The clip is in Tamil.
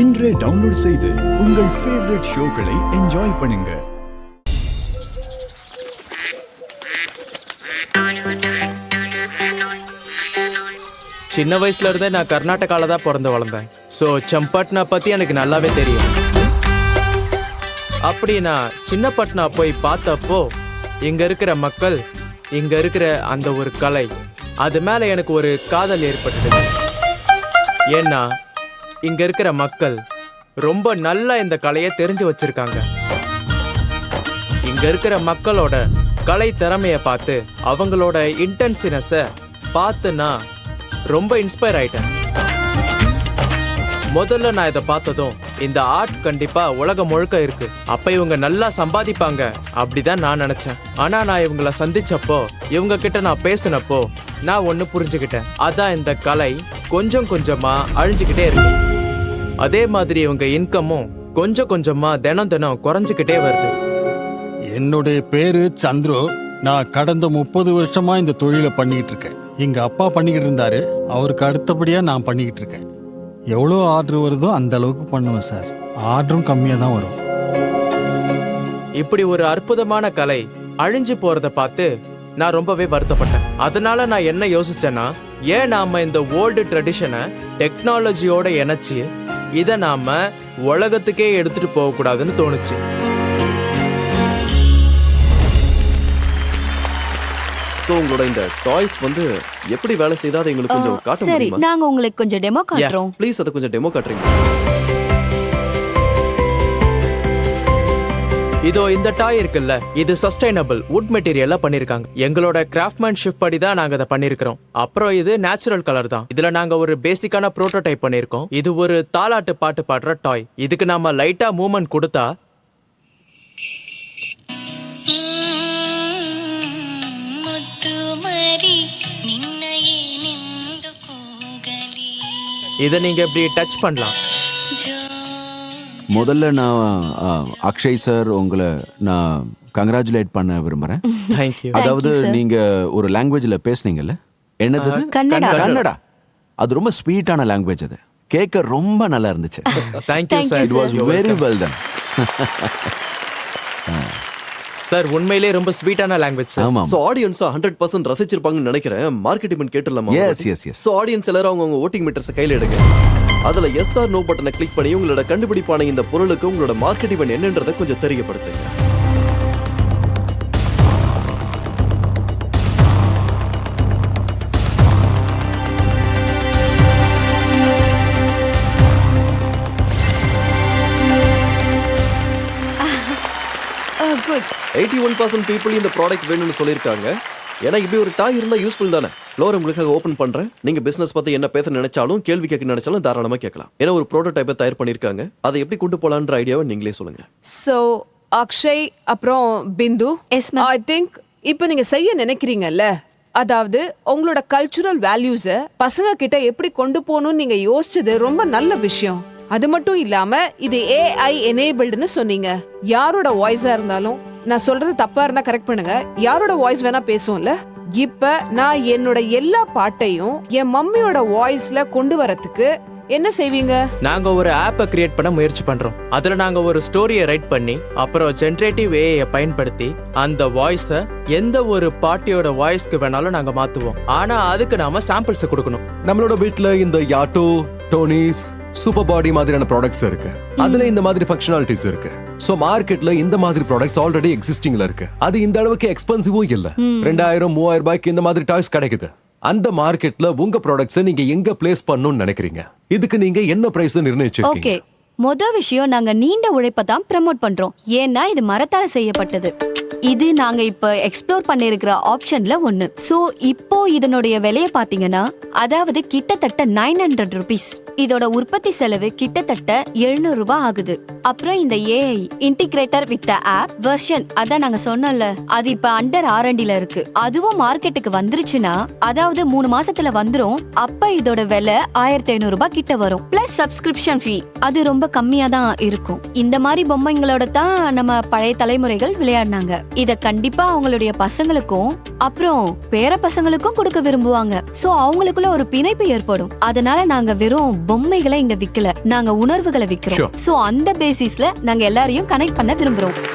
இன்றே டவுன்லோட் செய்து உங்கள் ஃபேவரட் ஷோக்களை என்ஜாய் பண்ணுங்க. சின்ன வயசுல இருந்தே நான் கர்நாடகால தான் பிறந்து வளர்ந்தேன். ஸோ சம்பட்னா பத்தி எனக்கு நல்லாவே தெரியும். அப்படி நான் சின்ன பட்னா போய் பார்த்தப்போ இங்க இருக்கிற மக்கள், இங்க இருக்கிற அந்த ஒரு கலை, அது மேல எனக்கு ஒரு காதல் ஏற்பட்டது. ஏன்னா இங்க இருக்கிற மக்கள் ரொம்ப நல்லா இந்த கலையை தெரிஞ்சு வச்சிருக்காங்க. இங்க இருக்கிற மக்களோட கலை திறமைய பார்த்து, அவங்களோட இன்டென்சினஸை பார்த்து நான் ரொம்ப இன்ஸ்பயர் ஆயிட்டேன். முதல்ல நான் இதை பார்த்ததும் இந்த ஆர்ட் கண்டிப்பா உலகம் முழுக்க இருக்கு, அப்ப இவங்க நல்லா சம்பாதிப்பாங்க அப்படிதான் நான் நினைச்சேன். ஆனா நான் இவங்கள சந்திச்சப்போ, இவங்க கிட்ட நான் பேசினப்போ நான் ஒண்ணு புரிஞ்சுக்கிட்டேன். அதான் இந்த கலை கொஞ்சம் கொஞ்சமா அழிஞ்சுக்கிட்டே இருக்கு. அதே மாதிரி இவங்க இன்கமும் கொஞ்சம் கொஞ்சமா தினம் தினம் குறைஞ்சுக்கிட்டே வருது. என்னுடைய பேரு சந்துரு. நான் கடந்த 30 வருஷமா இந்த தொழிலை பண்ணிக்கிட்டு இருக்கேன். எங்க அப்பா பண்ணிக்கிட்டு இருந்தாரு, அவருக்கு அடுத்தபடியா நான் பண்ணிக்கிட்டு இருக்கேன். எவ்வளோ ஆர்டர் வருதோ அந்த அளவுக்கு பண்ணுவேன் சார். ஆர்டரும் கம்மியாக தான் வரும். இப்படி ஒரு அற்புதமான கலை அழிஞ்சு போறத பார்த்து நான் ரொம்பவே வருத்தப்பட்டேன். அதனால நான் என்ன யோசிச்சேன்னா, ஏன் நாம இந்த ஓல்டு ட்ரெடிஷனை டெக்னாலஜியோட இணைச்சு இதை நாம உலகத்துக்கே எடுத்துட்டு போக கூடாதுன்னு தோணுச்சு. சோ உங்களோட இந்த டாய்ஸ் வந்து எப்படி வேலை செய்தா அதை எங்களுக்கு கொஞ்சம் காட்ட சரி, முடியுமா? நாங்க உங்களுக்கு கொஞ்சம் டெமோ காட்டுறோம். ப்ளீஸ் அதை கொஞ்சம் டெமோ காட்டுறீங்க? இதோ இந்த டாய் இருக்குல்ல, இது சஸ்டைனபிள் வுட் மெட்டீரியல்ல பண்ணிருக்காங்க. எங்களோட கிராஃப்ட்மேன்ஷிப் படி தான் நாங்க அதை பண்ணிருக்கிறோம். அப்புறம் இது நேச்சுரல் கலர் தான். இதுல நாங்க ஒரு பேசிக்கான புரோட்டோடைப் பண்ணிருக்கோம். இது ஒரு தாலாட்டு பாட்டு பாடுற டாய். இதுக்கு நாம லைட்டா மூவ்மெண்ட் கொடுத்தா இதை நீங்க இப்படி டச் பண்ணலாம். முதல்ல நான் அக்ஷய் சார் உங்களை நான் கங்க்ராச்சுலேட் பண்ண விரும்புறேன். தேங்க்யூ. அதாவது நீங்க ஒரு லாங்குவேஜ்ல பேசுனீங்கல்ல, என்னது? கன்னடா. அது ரொம்ப ஸ்வீட்டான லாங்குவேஜ். அது கேட்க ரொம்ப நல்லா இருந்துச்சு. Thank you sir. It was very well done. Sir உண்மையிலே ரொம்ப ஸ்வீட்டான லாங்குவேஜ் சார். ஆமா. சோ ஆடியன்ஸ் 100% ரசிச்சிருப்பாங்கன்னு நினைக்கிறேன். மார்க்கெட்டிங் கேட்டலாமா? எஸ். சோ ஆடியன்ஸ் எல்லாரும் அவங்க வோட்டிங் மீட்டர்ஸ் கையில எடுங்க. அதுல எஸ் ஆர் நோ பட்டனை கிளிக் பண்ணி உங்களோட கண்டுபிடிப்பான இந்த பொருளுக்கு உங்களோட மார்க்கெட்டிங் என்னன்றதை கொஞ்சம் தெரியப்படுத்துங்க. குட். 81% பீப்புள் இந்த ப்ராடக்ட் வேணும்னு சொல்லியிருக்காங்க. ஏன்னா இப்படி ஒரு டாய் இருந்தா யூஸ்ஃபுல் தானே. ஃப்ளோர் உங்களுக்காக ஓபன் பண்றேன். நீங்க பிசினஸ் பத்தி என்ன பேச நினைச்சாலும், கேள்வி கேட்க நினைச்சாலும் தாராளமா கேட்கலாம். ஏன்னா ஒரு ப்ரோட்டோடைப்பை தயார் பண்ணிருக்காங்க. அதை எப்படி கொண்டு போலான்ற ஐடியாவை நீங்களே சொல்லுங்க. சோ அக்ஷய் அப்புறம் பிந்து, ஐ திங்க் இப்போ நீங்க செய்ய நினைக்கிறீங்கல்ல, அதாவது உங்களோட கல்ச்சுரல் வேல்யூஸை பசங்க கிட்ட எப்படி கொண்டு போகணும்னு நீங்க யோசிச்சது ரொம்ப நல்ல விஷயம். அது மட்டும் இல்லாம இது AI எனேபிள்டுன்னு சொன்னீங்க. யாரோட வாய்ஸா இருந்தாலும், நான் சொல்றது தப்பா இருந்தா கரெக்ட் பண்ணுங்க, யாரோட வாய்ஸ் வேணா பேசும்ல. இப்ப நான் என்னோட எல்லா பாட்டையும் என் மம்மியோட வாய்ஸ்ல கொண்டு வரதுக்கு என்ன செய்வீங்க? நாங்க ஒரு ஆப்பை கிரியேட் பண்ண முயற்சி பண்றோம். அதுல நாங்க ஒரு ஸ்டோரியை ரைட் பண்ணி, அப்புறம் ஜெனரேட்டிவ் AI பயன்படுத்தி அந்த வாய்ஸை எந்த ஒரு பார்ட்டியோட வாய்ஸ்க்கு வேணாலும் நாங்க மாத்துவோம். ஆனா அதுக்கு நாம சாம்பிள்ஸ் கொடுக்கணும். நம்மளோட வீட்ல இந்த யாட்டோ, டோனிஸ், சூப்பர் பாடி மாதிரியான ப்ராடக்ட்ஸ் இருக்கு. அதுல இந்த மாதிரி ஃபங்க்ஷனாலிட்டிஸ் இருக்கு. சோ மார்க்கெட்ல இந்த மாதிரி ப்ராடக்ட்ஸ் ஆல்ரெடி எக்ஸிஸ்டிங்ல இருக்கு. அது இந்த அளவுக்கு எக்ஸ்பென்சிவும் இல்ல. 2000-3000 ரூபாய்க்கு இந்த மாதிரி டாய்ஸ் கிடைக்குது. அந்த மார்க்கெட்ல உங்க ப்ராடக்ட்ஸ் நீங்க எங்க பிளேஸ் பண்ணணும்னு நினைக்கிறீங்க? இதுக்கு நீங்க என்ன பிரைஸ் நிர்ணயிச்சிருக்கீங்க? ஓகே, மொத விஷயம், நாங்க நீண்ட உழைப்பை தான் ப்ரோமோட் பண்றோம். ஏன்னா இது மரத்தால செய்யப்பட்டது. இது நாங்க இப்ப எக்ஸ்ப்ளோர் பண்ணிருக்கிற ஆப்ஷன்ல ஒண்ணு. சோ இப்போ இதனுடைய விலையை பாத்தீங்கன்னா, அதாவது கிட்டத்தட்ட 900 rupees. இதோட உற்பத்தி செலவு கிட்டத்தட்ட 700 ரூபாய் ஆகுது. அப்புறம் இந்த AI integrator with app version, அதான் நாங்க சொன்னோம்ல, அது இப்ப அண்டர் R&Dல இருக்கு. அதுவும் மார்க்கெட்டுக்கு வந்துருச்சுன்னா, அதாவது 3 மாசத்துல வந்துரும். அப்ப இதோட விலை 1500 ரூபாய் கிட்ட வரும். பிளஸ் சப்ஸ்கிரிப்ஷன் ஃபீ, அது ரொம்ப கம்மியா தான் இருக்கும். இந்த மாதிரி பொம்மைங்களோட தான் நம்ம பழைய தலைமுறைகள் விளையாடினாங்க. இத கண்டிப்பா அவங்களுடைய பசங்களுக்கும் அப்புறம் பேர பசங்களுக்கும் கொடுக்க விரும்புவாங்க. சோ அவங்களுக்குள்ள ஒரு பிணைப்பு ஏற்படும். அதனால நாங்க வெறும் பொம்மைகளை இங்க விக்கல, நாங்க உணர்வுகளை விக்கிறோம். சோ அந்த பேசிஸ்ல நாங்க எல்லாரையும் கனெக்ட் பண்ண விரும்புறோம்.